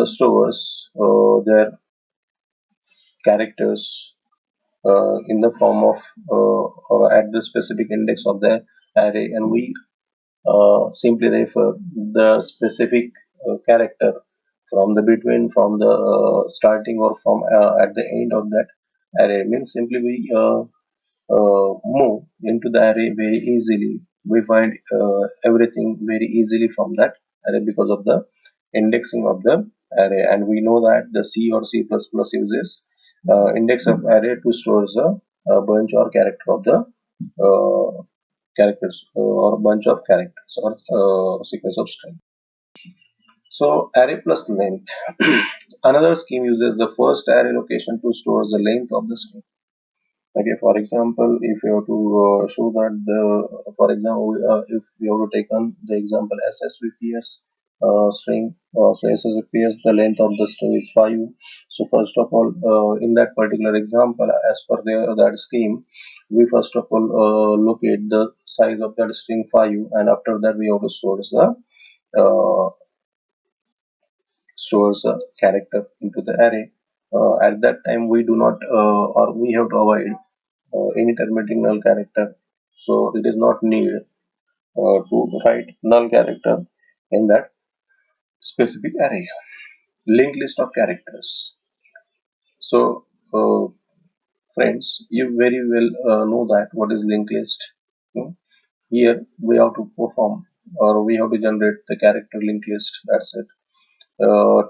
stores their characters in the form of or at the specific index of the array, and we simply refer the specific character from the between, from the starting, or from at the end of that array. Means simply we move into the array very easily. We find everything very easily from that array because of the indexing of the array. And we know that the C or C++ uses index of array to store a bunch or character of the characters or bunch of characters or sequence of string. So array plus length. Another scheme uses the first array location to store the length of the string. Okay, for example, if you have to show that for example, if you have to take on the example SSVPS string, so SSVPS, the length of the string is 5. So first of all, in that particular example, as per that scheme, we first of all locate the size of that string 5, and after that we have to uh, stores a character into the array. At that time, we do not, or we have to avoid any terminating null character. So it is not need to write null character in that specific array. Linked list of characters. So friends, you very well know that what is linked list. Hmm? Here we have to perform, or we have to generate the character linked list. That's it.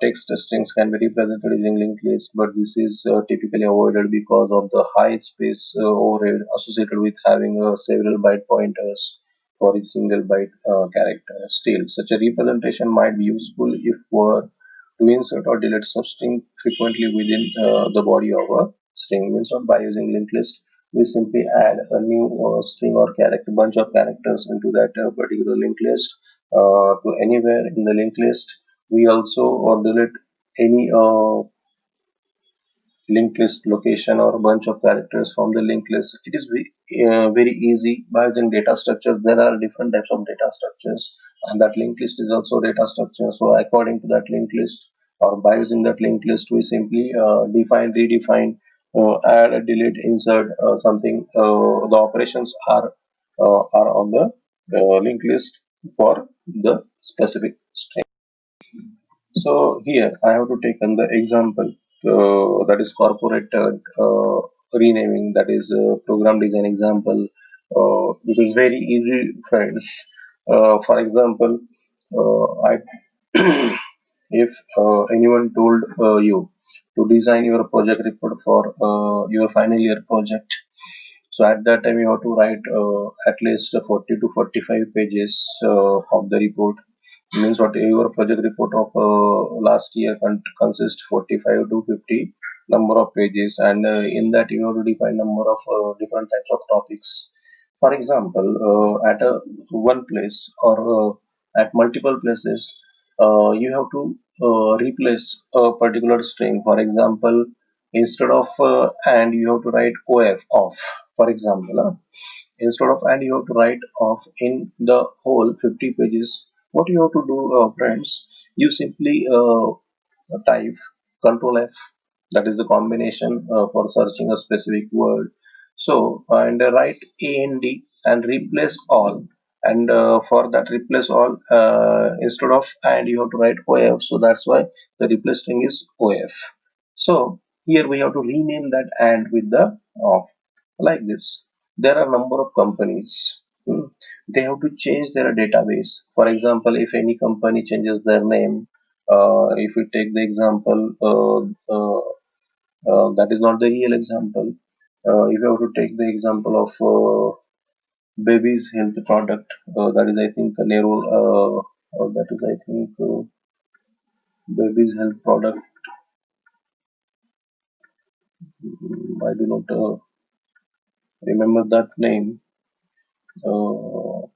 Text strings can be represented using linked list, but this is typically avoided because of the high space overhead associated with having several byte pointers for each single byte character. Still, such a representation might be useful if were to insert or delete substring frequently within the body of a string. Means not by using linked list, we simply add a new string or character bunch of characters into that particular linked list to anywhere in the linked list. We also delete any linked list location or bunch of characters from the linked list. It is very easy by using data structures. There are different types of data structures, and that linked list is also data structure. So according to that linked list, or by using that linked list, we simply define, redefine, add, delete, insert something. The operations are on the linked list for the specific string. So here I have to take on the example that is corporate renaming, that is program design example. It is very easy, friends. For example, I if anyone told you to design your project report for your final year project, so at that time you have to write at least 40 to 45 pages of the report. Means what your project report of last year consists 45 to 50 number of pages, and in that you have to define number of different types of topics. For example, at a one place or at multiple places, you have to replace a particular string. For example, instead of and, you have to write off. For example, instead of and, you have to write off in the whole 50 pages. What you have to do, friends, you simply type Control F. That is the combination for searching a specific word. So and write and replace all. And for that replace all, instead of and, you have to write OF. So that's why the replace string is OF. So here we have to rename that and with the of, like this. There are number of companies. They have to change their database. For example, if any company changes their name, if we take the example, that is not the real example. If you have to take the example of baby's health product, that is I think Nerol, that is I think baby's health product. I do not remember that name. Uh,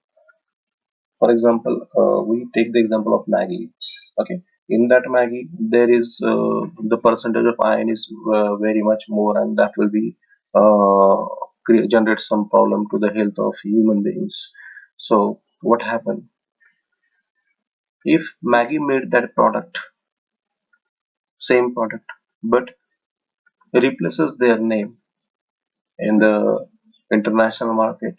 For example, we take the example of Maggie. Okay, in that Maggie, there is the percentage of iron is very much more, and that will be generate some problem to the health of human beings. So, what happened if Maggie made that product? same product, but replaces their name in the international market.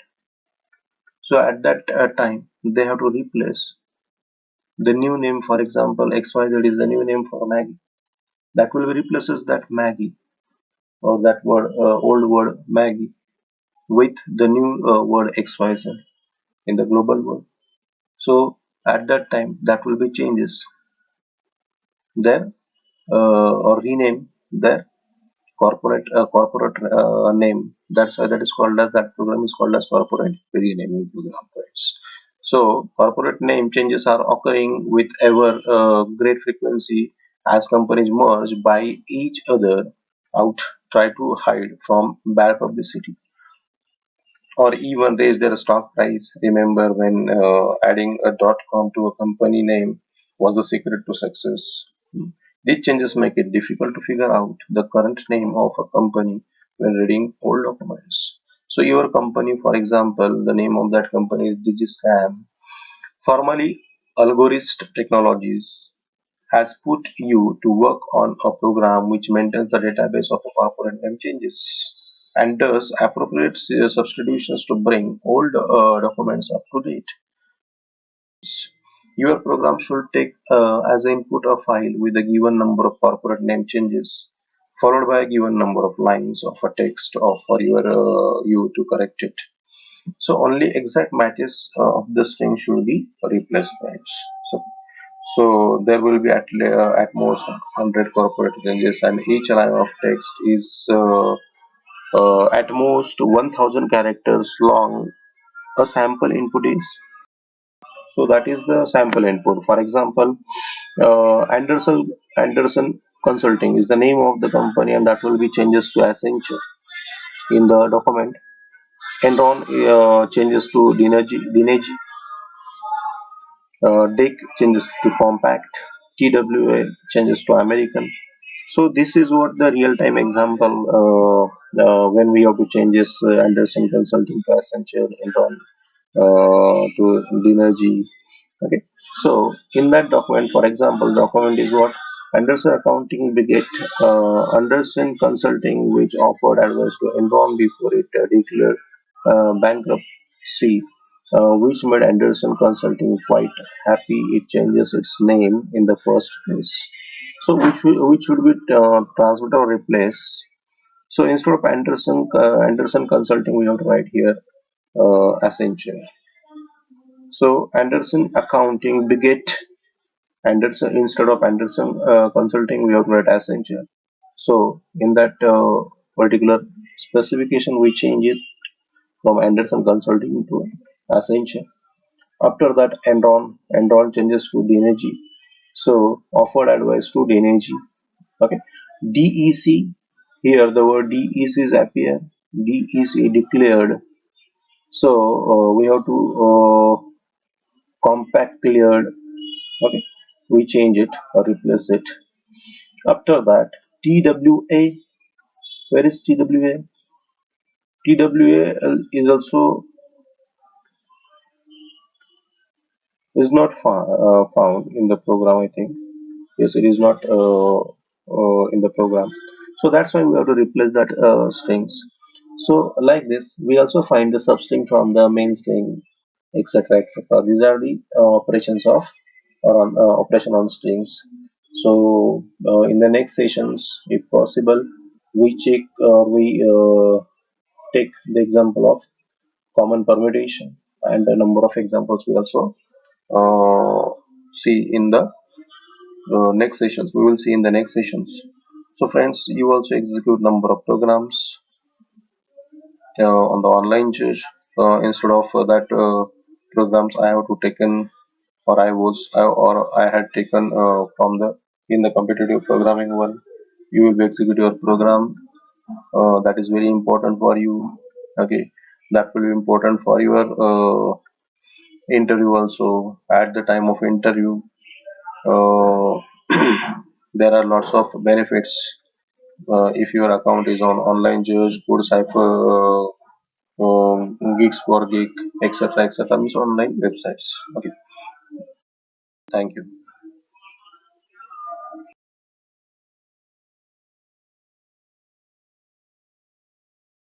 So at that time, they have to replace the new name. For example, XYZ is the new name for Maggie. That will be replaces that Maggie or that word, old word Maggie, with the new word XYZ in the global world. So at that time, that will be changes their or rename their corporate name. That's why that is called as that program is called as corporate renaming program. Friends. So corporate name changes are occurring with ever great frequency as companies merge, buy each other out, try to hide from bad publicity, or even raise their stock price. Remember when adding a .com to a company name was the secret to success. These changes make it difficult to figure out the current name of a company when reading old documents. So your company, for example, the name of that company is DigiScam. Formerly, Algorist Technologies has put you to work on a program which maintains the database of a corporate name changes and does appropriate substitutions to bring old documents up to date. Your program should take as input a file with a given number of corporate name changes, followed by a given number of lines of a text or for you to correct it. So only exact matches of the string should be replaced by it. So there will be at most 100 corporate changes, and each line of text is at most 1000 characters long. A sample input is, so that is the sample input. For example, Anderson Consulting is the name of the company, and that will be changes to Accenture in the document. Enron changes to Dineji. DIC changes to Compact. TWA changes to American. So this is what the real-time example when we have to changes Anderson Consulting to Accenture, Enron to Dinergy. Okay. So in that document, for example, document is what Anderson Accounting beget Anderson Consulting, which offered advice to Enron before it declared bankruptcy, which made Anderson Consulting quite happy. It changes its name in the first place. So which should be transferred or replaced. So instead of Anderson Consulting, we have to write here Accenture. So Anderson Accounting beget Anderson instead of Anderson Consulting, we have to write Accenture. So in that particular specification, we change it from Anderson Consulting to Accenture. After that, Enron changes to Dinegy. So offered advice to Dinegy. Okay, DEC, here the word DEC is appear. DEC declared. So we have to compact cleared. Okay, we change it or replace it. After that, TWA, where is TWA? TWA is also is not found in the program, I think. Yes, it is not in the program. So that's why we have to replace that strings. So like this, we also find the substring from the main string, etc., etc. These are the operations of or on operation on strings. So in the next sessions, if possible, we check or we take the example of common permutation, and a number of examples we also see in the next sessions. We will see in the next sessions. So friends, you also execute number of programs on the online judge. Instead of that programs I have to taken or I had taken from the in the competitive programming one. You will be execute your program that is very important for you. Okay, that will be important for your interview also. At the time of interview, uh, there are lots of benefits if your account is on online judge, good cipher, gigs for gig, etc., etc. means online websites. Okay, thank you.